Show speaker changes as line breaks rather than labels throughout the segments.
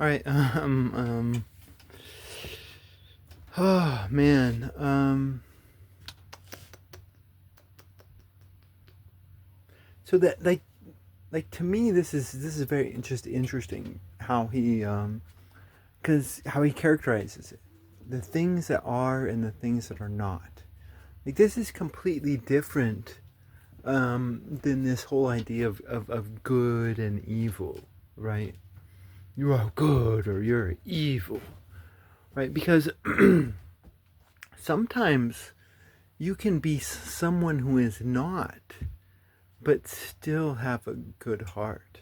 All right. Oh man. So that like to me, this is very interesting how he because how he characterizes it, the things that are and the things that are not. Like this is completely different than this whole idea of good and evil, right? You are good or you're evil, right? Because sometimes you can be someone who is not, but still have a good heart,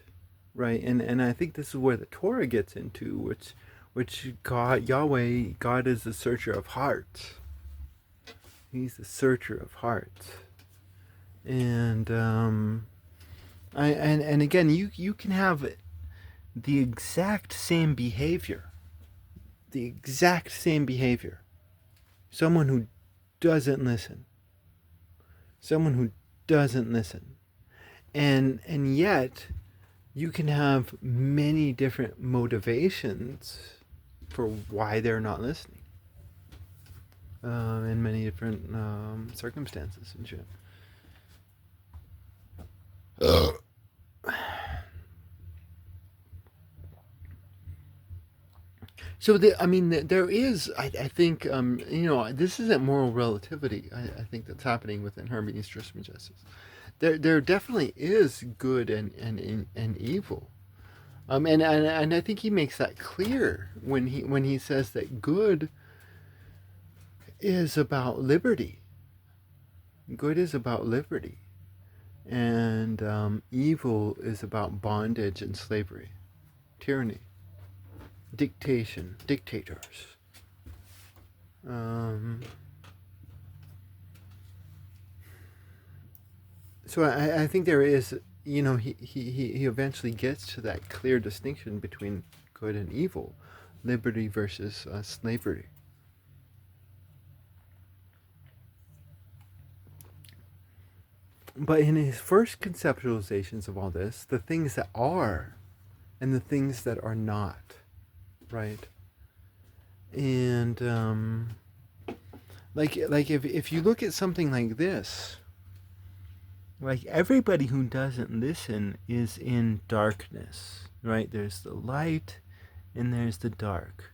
right? And I think this is where the Torah gets into, which God, Yahweh, God is the searcher of hearts. He's the searcher of hearts, and and again, you can have the exact same behavior, the exact same behavior. Someone who doesn't listen, someone who doesn't listen, and yet you can have many different motivations for why they're not listening, in many different circumstances and shit. So I mean, there is, I think, this isn't moral relativity. I think that's happening within Hermes Trismegistus. There definitely is good and evil. And I think he makes that clear when he says that good is about liberty. Good is about liberty, and evil is about bondage and slavery, tyranny, dictators. Um, so I think there is, he eventually gets to that clear distinction between good and evil, liberty versus slavery. But in his first conceptualizations of all this, the things that are and the things that are not, right? And like if you look at something like this, like everybody who doesn't listen is in darkness, right? There's the light and there's the dark,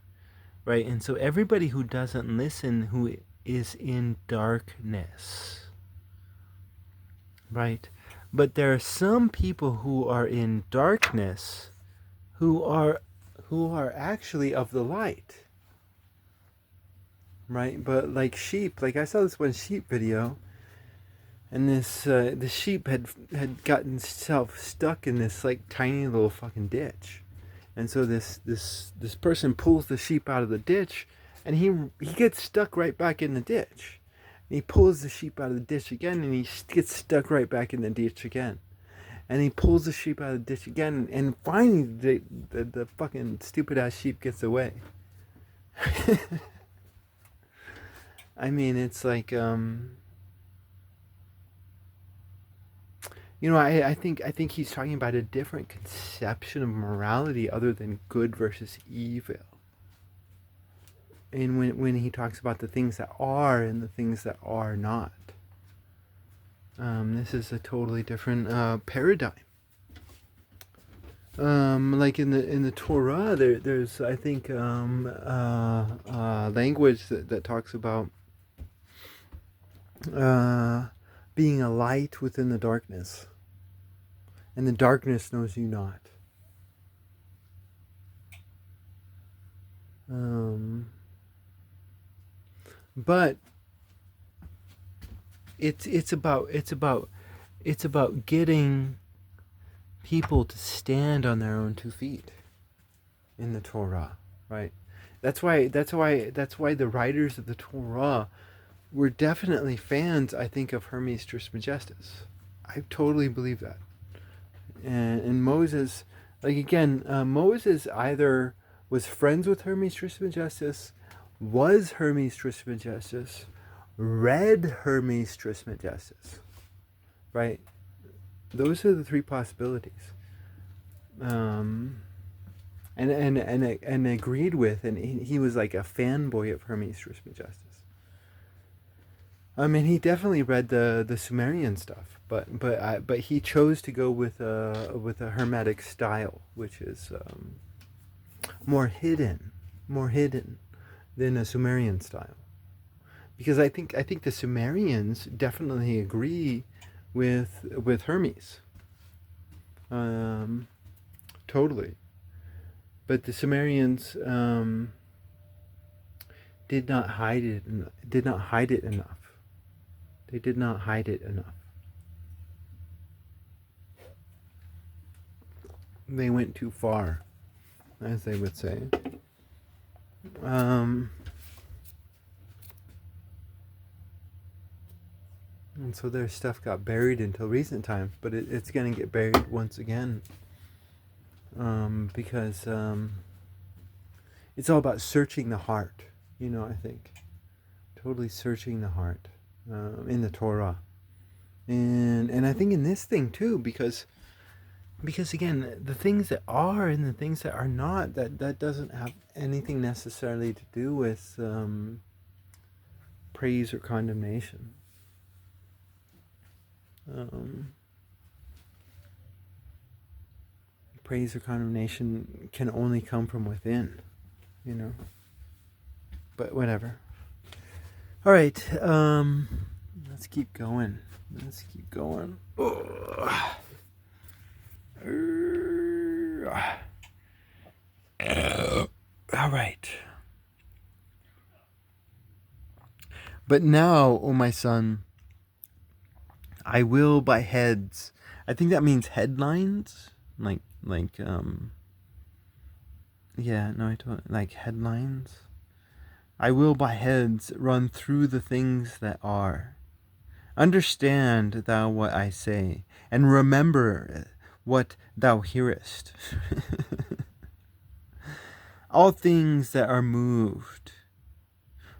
right? And so everybody who doesn't listen who is in darkness, right? But there are some people who are in darkness who are actually of the light, right? But like sheep, like I saw this one sheep video, and the sheep had gotten itself stuck in this like tiny little fucking ditch, and so this person pulls the sheep out of the ditch, and he gets stuck right back in the ditch. And he pulls the sheep out of the ditch again, and he gets stuck right back in the ditch again. And he pulls the sheep out of the ditch again, and finally the fucking stupid ass sheep gets away. I mean, it's like I think he's talking about a different conception of morality other than good versus evil. And when he talks about the things that are and the things that are not, this is a totally different paradigm. Like in the Torah, there's I think language that talks about being a light within the darkness, and the darkness knows you not. But it's about getting people to stand on their own 2 feet in the Torah, right? That's why the writers of the Torah were definitely fans, I think, of Hermes Trismegistus. I totally believe that. And Moses, like again, Moses either was friends with Hermes Trismegistus, was Hermes Trismegistus, read Hermes Trismegistus, right? Those are the three possibilities. and agreed with, and he was like a fanboy of Hermes Trismegistus. I mean, he definitely read the Sumerian stuff, but he chose to go with a Hermetic style, which is more hidden, than a Sumerian style. Because I think the Sumerians definitely agree with Hermes, um, totally. But the Sumerians did not hide it. Did not hide it enough. They did not hide it enough. They went too far, as they would say. And so their stuff got buried until recent times, but it's going to get buried once again, because it's all about searching the heart. I think totally searching the heart in the Torah, and I think in this thing too, because again, the things that are and the things that are not, that doesn't have anything necessarily to do with praise or condemnation. Praise or condemnation can only come from within, but whatever. All right, let's keep going. All right. But now, O my son, I will by heads. I think that means headlines, yeah, no, I don't like headlines. I will by heads run through the things that are. Understand thou what I say, and remember what thou hearest. All things that are moved,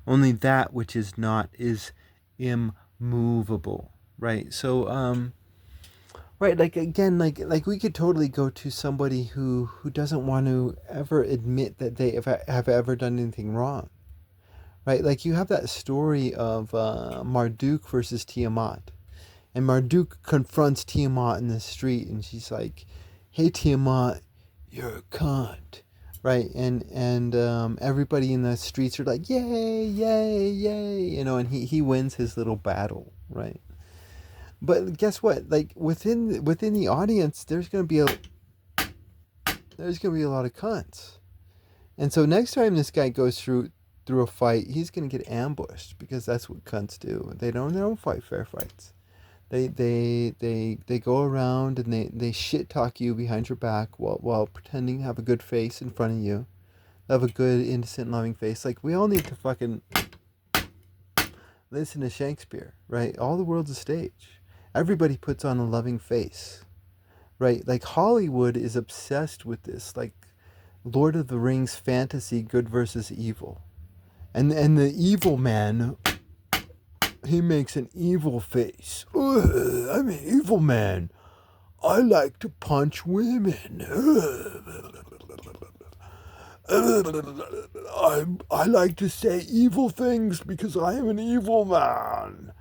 only that which is not is immovable, right? So, right, like again, like we could totally go to somebody who doesn't want to ever admit that they have ever done anything wrong. Right, like you have that story of Marduk versus Tiamat, and Marduk confronts Tiamat in the street, and she's like, "Hey Tiamat, you're a cunt," right? And everybody in the streets are like, "Yay, yay, yay!" And he wins his little battle, right? But guess what? Like within the audience, there's gonna be a lot of cunts, and so next time this guy goes through a fight, he's gonna get ambushed, because that's what cunts do. They don't fight fair fights. They go around and they shit talk you behind your back while pretending to have a good face in front of you. They have a good, innocent, loving face. Like, we all need to fucking listen to Shakespeare, right? All the world's a stage. Everybody puts on a loving face, right? Like, Hollywood is obsessed with this, like Lord of the Rings fantasy, good versus evil. And the evil man, he makes an evil face. I'm an evil man. I like to punch women. I like to say evil things because I am an evil man.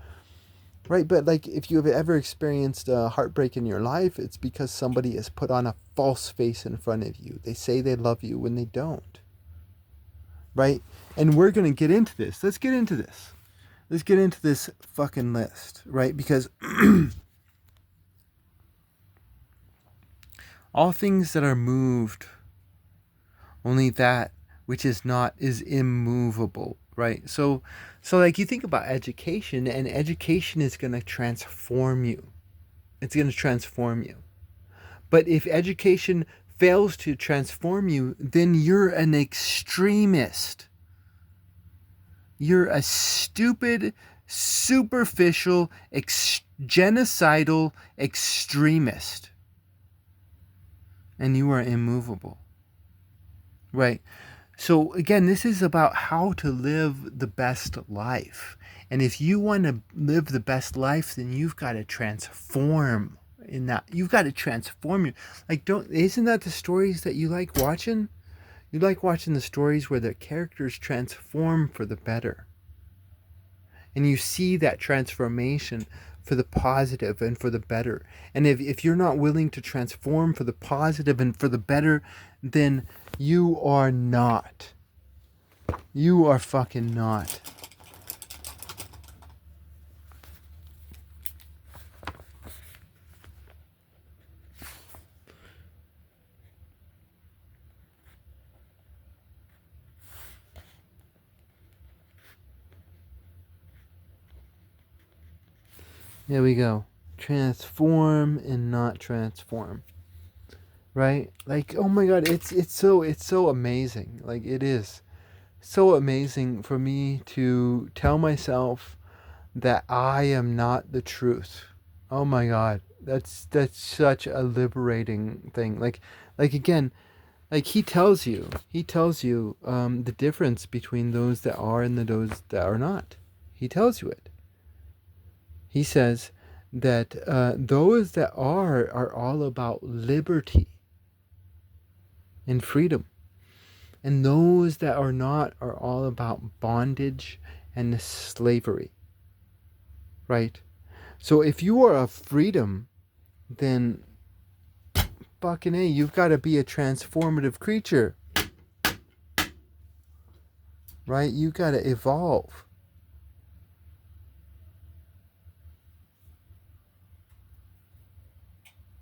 Right, but like, if you have ever experienced a heartbreak in your life, it's because somebody has put on a false face in front of you. They say they love you when they don't. Right? And we're going to get into this. Let's get into this. Let's get into this fucking list, right? Because all things that are moved, only that which is not is immovable, right? So like, you think about education, and education is going to transform you. It's going to transform you. But if education fails to transform you, then you're an extremist. You're a stupid, superficial, genocidal extremist. And you are immovable. Right? So again, this is about how to live the best life. And if you want to live the best life, then you've got to transform in that. You've got to transform you. Like, isn't that the stories that you like watching? You like watching the stories where the characters transform for the better. And you see that transformation for the positive and for the better. And if you're not willing to transform for the positive and for the better, then you are not. You are fucking not. There we go. Transform and not transform. Right? Like, oh my god, it's so amazing. Like, it is so amazing for me to tell myself that I am not the truth. Oh my god. That's such a liberating thing. Like again, like he tells you the difference between those that are and those that are not. He tells you it. He says that those that are all about liberty and freedom. And those that are not are all about bondage and slavery. Right? So if you are a freedom, then fucking A, you've got to be a transformative creature. Right? You got to evolve.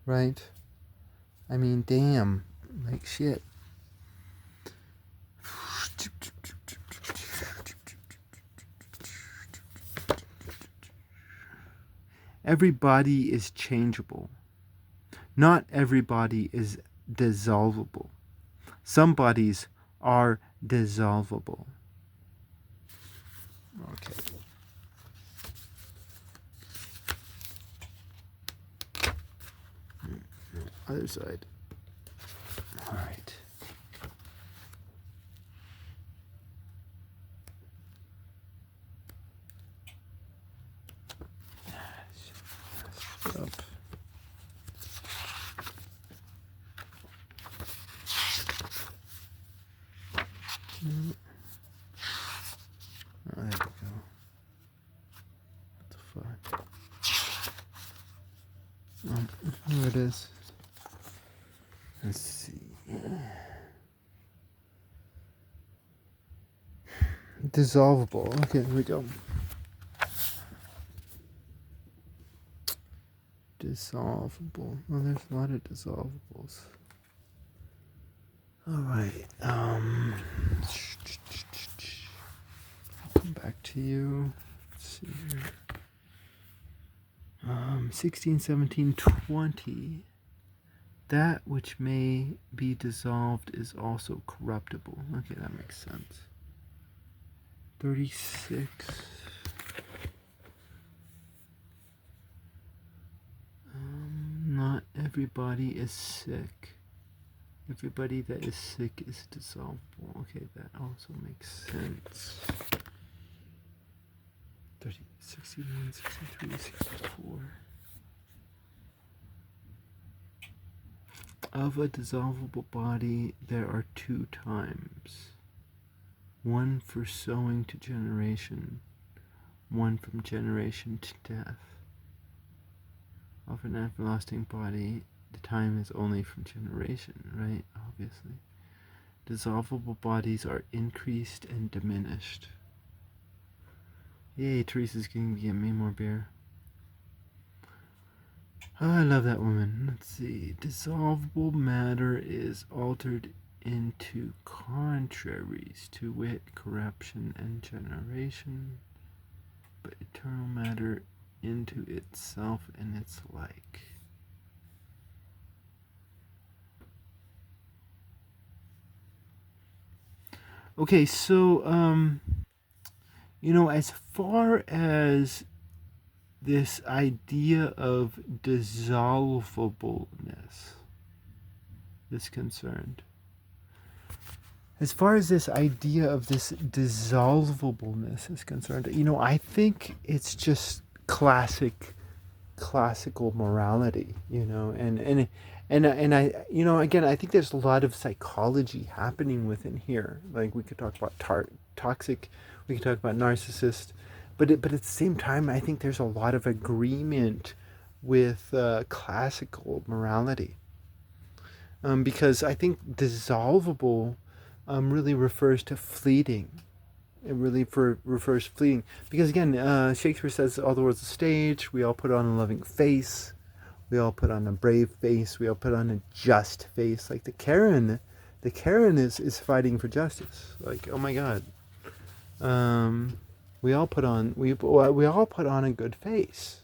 Right? I mean, damn. Like shit. Everybody is changeable. Not everybody is dissolvable. Some bodies are dissolvable. Okay. Other side. All right. Up. Oh, there we go. What the fuck? Oh, here it is. Let's see. Dissolvable. Okay, here we go. Dissolvable. Well, there's a lot of dissolvables. All right. Come back to you. Let's see here. 16, 17, 20. That which may be dissolved is also corruptible. Okay, that makes sense. 36. Not everybody is sick. Everybody that is sick is dissolvable. Okay, that also makes sense. 30, 61, 63, 64. Of a dissolvable body, there are 2 times. One for sowing to generation, one from generation to death. Of an everlasting body, the time is only from generation, right? Obviously. Dissolvable bodies are increased and diminished. Yay, Teresa's going to get me more beer. Oh, I love that woman. Let's see. Dissolvable matter is altered into contraries, to wit, corruption and generation, but eternal matter into itself and its like. Okay, so as far as this idea of dissolvableness is concerned, as far as this idea of this dissolvableness is concerned, I think it's just classic classical morality, and I, again, I think there's a lot of psychology happening within here. Like we could talk about toxic, we could talk about narcissist, but at the same time, I think there's a lot of agreement with classical morality, because I think dissolvable really refers to fleeting. It really refers to fleeting, because again, Shakespeare says all the world's a stage. We all put on a loving face. We all put on a brave face. We all put on a just face. Like the Karen is fighting for justice. Like, oh my God. We all put on a good face,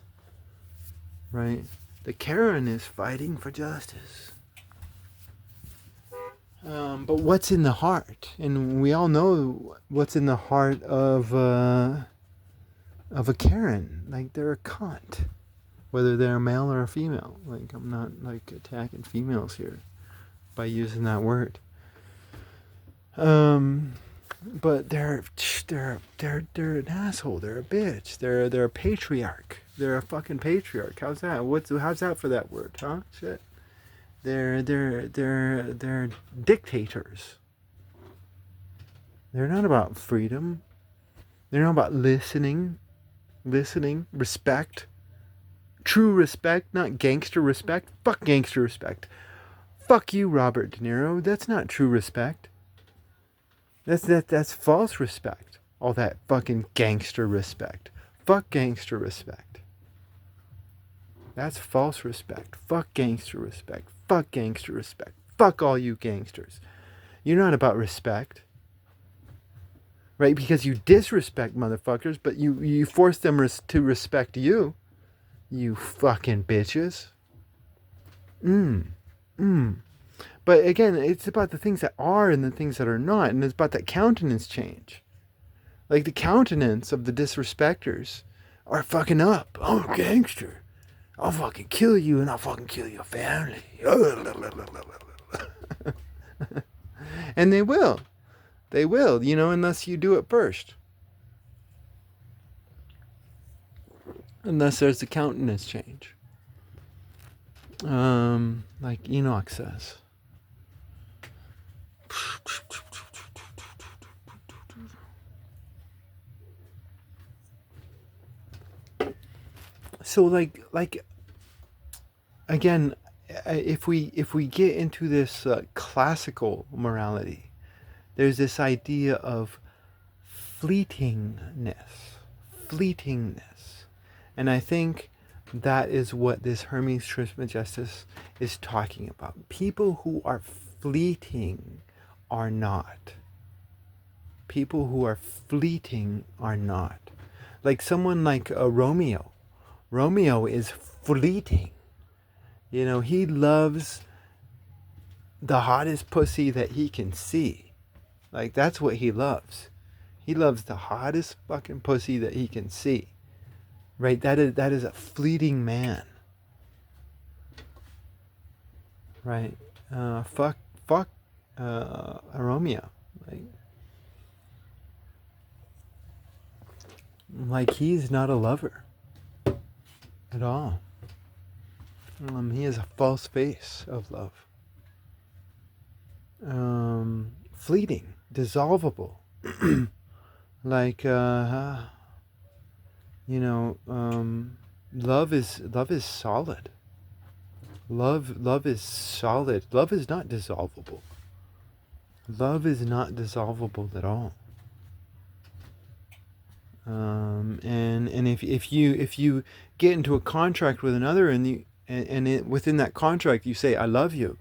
right? The Karen is fighting for justice. But what's in the heart? And we all know what's in the heart of a Karen. Like, they're a cunt, whether they're a male or a female. Like, I'm not like attacking females here by using that word. But they're an asshole. They're a bitch. They're a patriarch. They're a fucking patriarch. How's that? How's that for that word, huh? Shit. They're dictators. They're not about freedom. They're not about listening, respect, true respect, not gangster respect. Fuck gangster respect. Fuck you, Robert De Niro. That's not true respect. That's false respect. All that fucking gangster respect. Fuck gangster respect. That's false respect. Fuck gangster respect. Fuck gangster respect. Fuck all you gangsters. You're not about respect. Right? Because you disrespect motherfuckers, but you force them to respect you. You fucking bitches. But again, it's about the things that are and the things that are not. And it's about that countenance change. Like the countenance of the disrespecters are fucking up. Oh, gangster. I'll fucking kill you and I'll fucking kill your family. And they will. They will, unless you do it first. Unless there's a countenance change. Like Enoch says. So like again, if we get into this classical morality, there's this idea of fleetingness, and I think that is what this Hermes Trismegistus is talking about. People who are fleeting are not. People who are fleeting are not. Like someone like Romeo. Romeo is fleeting. He loves the hottest pussy that he can see. Like, that's what he loves. He loves the hottest fucking pussy that he can see. Right? That is a fleeting man. Right? Fuck Romeo. Like he's not a lover at all. He has a false face of love. Fleeting, dissolvable. Like love is solid. Love is solid. Love is not dissolvable. Love is not dissolvable at all. And if you get into a contract with another within that contract you say I love you.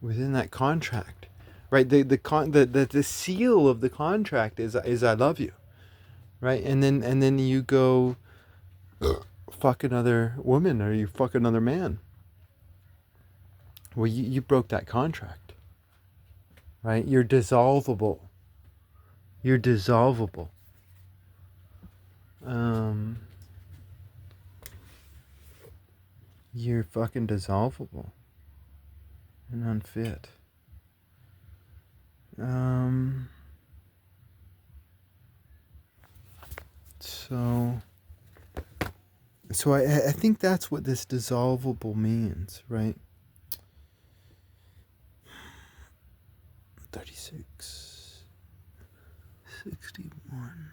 Within that contract, right? The seal of the contract is I love you, right? And then you go fuck another woman or you fuck another man. Well, you broke that contract, right? You're dissolvable. You're dissolvable. You're fucking dissolvable and unfit. So So I think that's what this dissolvable means, right? 36, 61.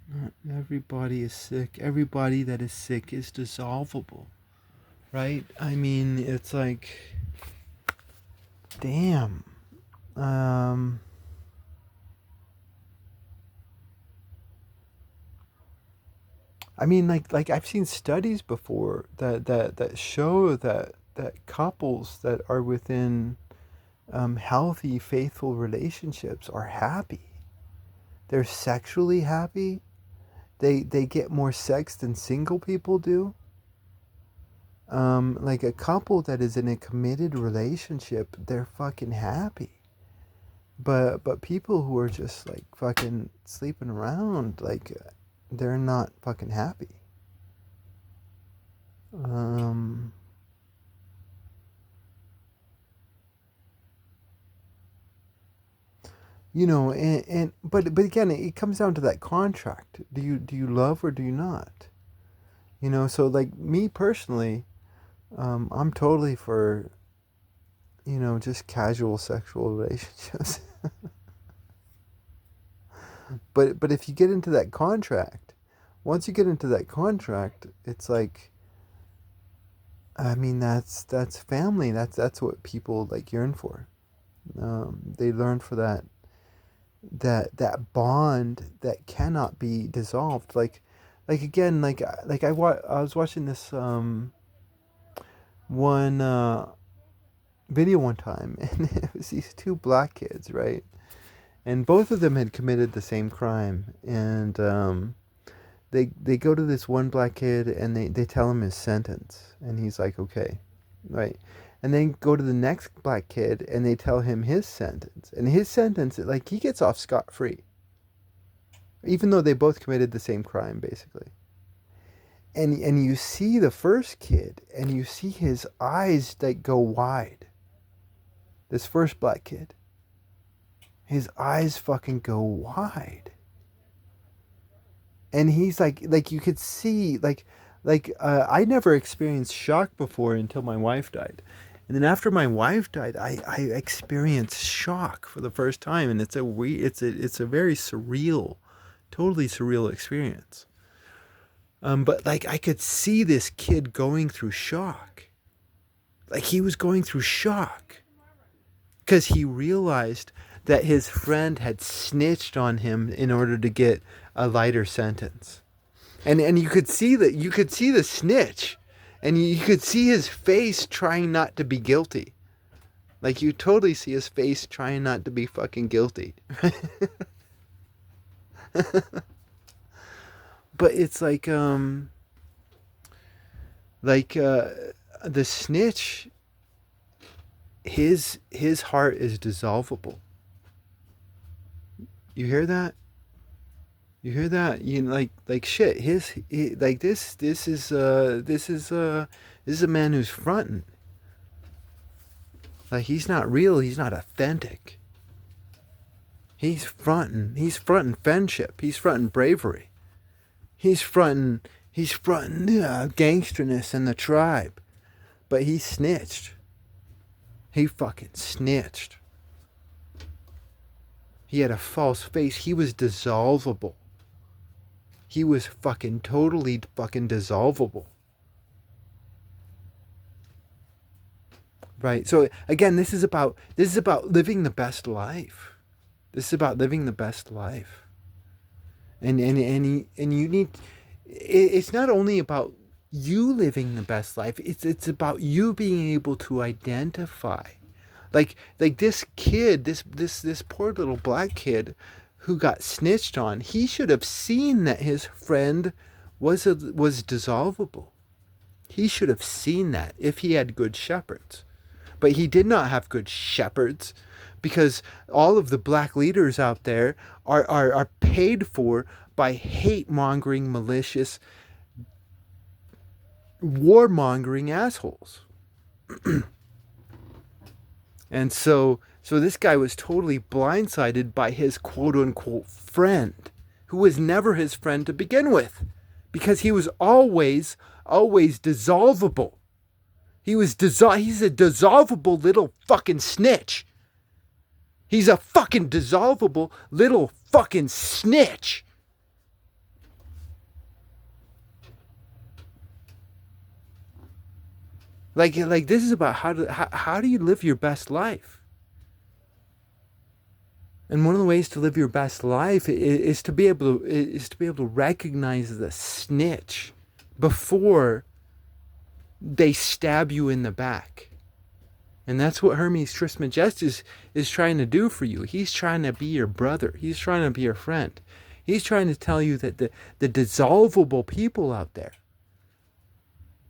Not everybody is sick. Everybody that is sick is dissolvable, right? I mean, it's like, damn. Um, I mean, like I've seen studies before that show that couples that are within healthy, faithful relationships are happy. They're sexually happy. They get more sex than single people do. Like a couple that is in a committed relationship, they're fucking happy. But people who are just like fucking sleeping around, like they're not fucking happy. Um, and but again, it comes down to that contract. Do you love or do you not? So like me personally, I'm totally for just casual sexual relationships. But if you get into that contract, once you get into that contract, it's like, I mean, that's family. That's what people like yearn for. They learn for that bond that cannot be dissolved. Like again, I was watching this one video one time, and it was these two black kids, right? And both of them had committed the same crime, and they go to this one black kid, and they tell him his sentence, and he's like, okay, right. And then go to the next black kid, and they tell him his sentence, and his sentence, like, he gets off scot-free, even though they both committed the same crime, basically. And you see the first kid, and you see his eyes like go wide. This first black kid, his eyes fucking go wide, and he's like you could see I never experienced shock before until my wife died, and then after my wife died, I experienced shock for the first time, and it's a very surreal, totally surreal experience. But like I could see this kid going through shock, like he was going through shock because he realized that his friend had snitched on him in order to get a lighter sentence. And you could see the snitch, and you could see his face trying not to be guilty. Like you totally see his face trying not to be fucking guilty. But it's the snitch, his heart is dissolvable. You hear that? You hear that? Like shit. Like this is a man who's fronting. Like he's not real. He's not authentic. He's fronting. He's fronting friendship. He's fronting bravery. He's fronting. He's fronting gangsterness in the tribe. But he snitched. He fucking snitched. He had a false face. He was dissolvable. He was fucking totally fucking dissolvable. Right? So again, this is about living the best life. This is about living the best life. And you need, it's not only about you living the best life, it's about you being able to identify. Like this kid, this poor little black kid who got snitched on, he should have seen that his friend was dissolvable. He should have seen that if he had good shepherds. But he did not have good shepherds, because all of the black leaders out there are paid for by hate-mongering, malicious, warmongering assholes. And so this guy was totally blindsided by his quote unquote friend, who was never his friend to begin with, because he was always dissolvable. He's a dissolvable little fucking snitch. He's a fucking dissolvable little fucking snitch. Like this is about how do you live your best life? And one of the ways to live your best life is to be able to recognize the snitch before they stab you in the back. And that's what Hermes Trismegistus is trying to do for you. He's trying to be your brother. He's trying to be your friend. He's trying to tell you that the dissolvable people out there,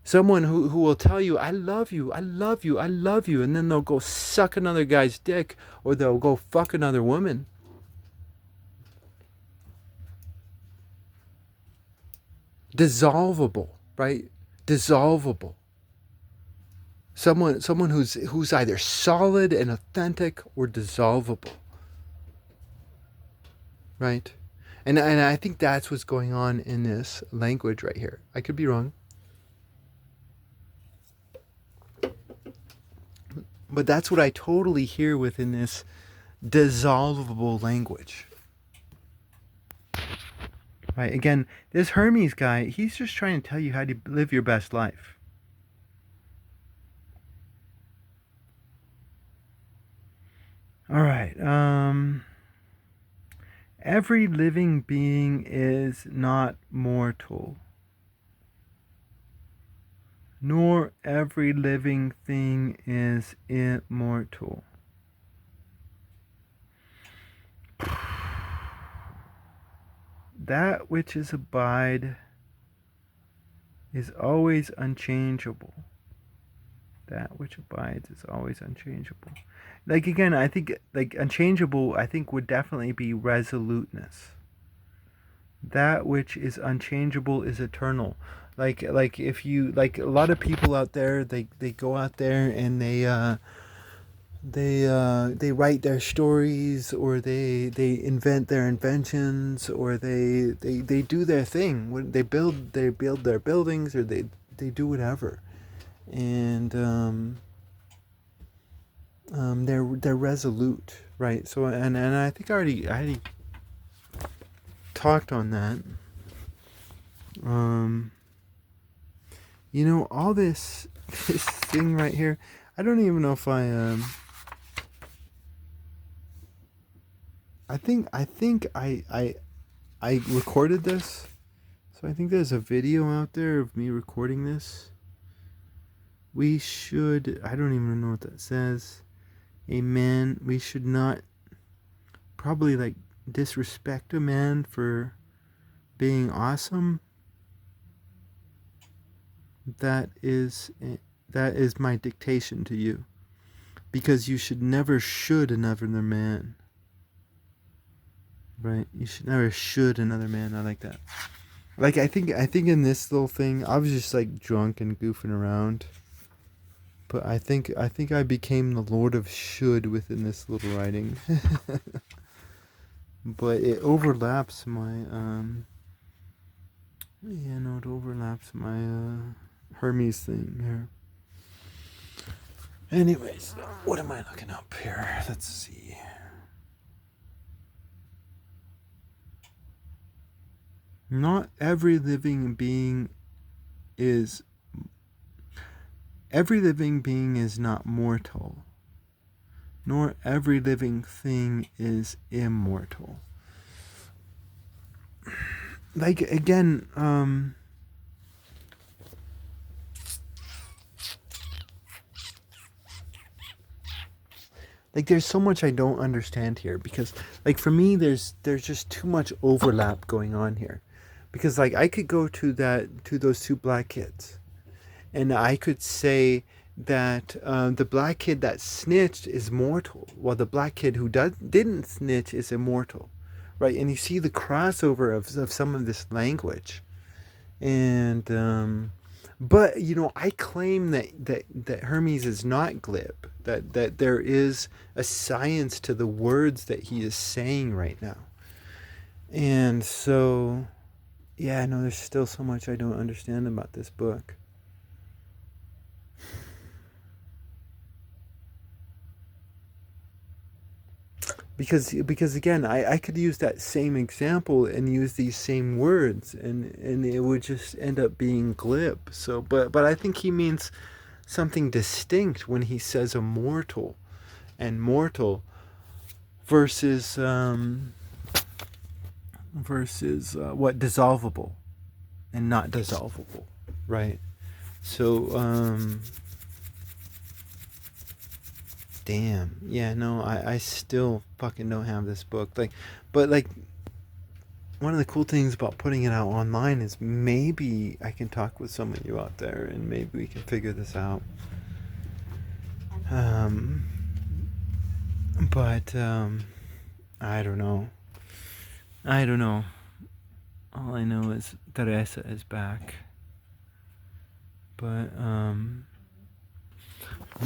someone who will tell you, I love you, I love you, I love you, and then they'll go suck another guy's dick or they'll go fuck another woman. Dissolvable, right? Dissolvable. Someone who's either solid and authentic or dissolvable. Right? And I think that's what's going on in this language right here. I could be wrong. But that's what I totally hear within this dissolvable language. Right? Again, this Hermes guy, he's just trying to tell you how to live your best life. All right. Every living being is not mortal, nor every living thing is immortal. That which is abide is always unchangeable. That which abides is always unchangeable. Like again, I think like unchangeable, I think would definitely be resoluteness. That which is unchangeable is eternal. Like if you like a lot of people out there, they go out there and they write their stories, or they invent their inventions, or they do their thing. When they build their buildings, or they do whatever. And they're resolute, right? So and I think I already talked on that. You know, all this thing right here, I don't even know if I think I recorded this. So I think there's a video out there of me recording this. We should, I don't even know what that says. Amen. We should not probably like disrespect a man for being awesome. That is my dictation to you. Because you should never should another man. Right? You should never should another man. I like that. Like I think in this little thing, I was just like drunk and goofing around. But I think I became the Lord of should within this little writing. But it overlaps my it overlaps my Hermes thing here. Anyways, what am I looking up here? Let's see. Not every living being is not mortal, nor every living thing is immortal. Like again, like there's so much I don't understand here, because like for me there's just too much overlap going on here. Because like I could go to those two black kids, and I could say that the black kid that snitched is mortal, while the black kid who didn't snitch is immortal, right? And you see the crossover of some of this language, and But I claim that Hermes is not glib. That there is a science to the words that he is saying right now. And so, yeah, no, there's still so much I don't understand about this book. Because again, I could use that same example and use these same words, and it would just end up being glib. So, but I think he means something distinct when he says immortal and mortal versus what, dissolvable and not dissolvable, right? So damn, yeah, no, I still fucking don't have this book, but one of the cool things about putting it out online is maybe I can talk with some of you out there and maybe we can figure this out. um but I don't know. All I know is Teresa is back. But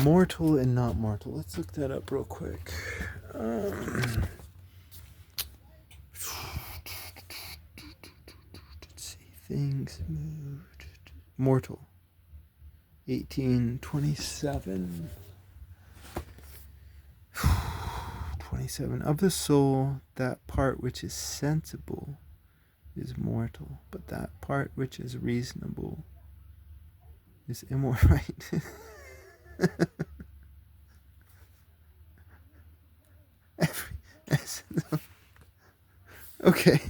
mortal and not mortal. Let's look that up real quick. Let's see. Things moved. Mortal. 1827. 27. Of the soul, that part which is sensible is mortal, but that part which is reasonable is immortal. Right? Okay.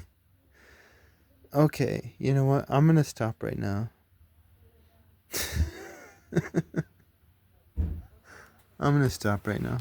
Okay. You know what? I'm gonna stop right now. I'm gonna stop right now.